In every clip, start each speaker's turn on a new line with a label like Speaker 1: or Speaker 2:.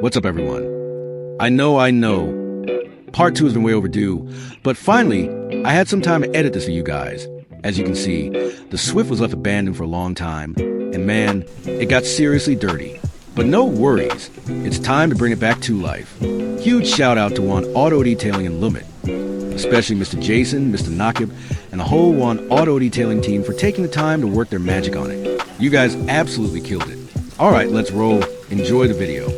Speaker 1: What's up, everyone? I know. Part 2 has been way overdue, but finally, I had some time to edit this for you guys. As you can see, the Swift was left abandoned for a long time, and man, it got seriously dirty. But no worries, it's time to bring it back to life. Huge shout out to Wan Autodetailing in Lumut, especially Mr. Jason, Mr. Naqib, and the whole Wan Autodetailing team for taking the time to work their magic on it. You guys absolutely killed it. Alright, let's roll. Enjoy the video.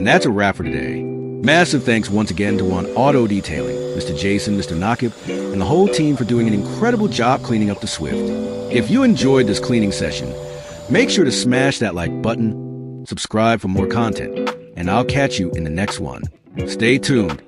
Speaker 1: And that's a wrap for today. Massive thanks once again to Wan Autodetailing, Mr. Jason, Mr. Naqib, and the whole team for doing an incredible job cleaning up the Swift. If you enjoyed this cleaning session, make sure to smash that like button, subscribe for more content, and I'll catch you in the next one. Stay tuned.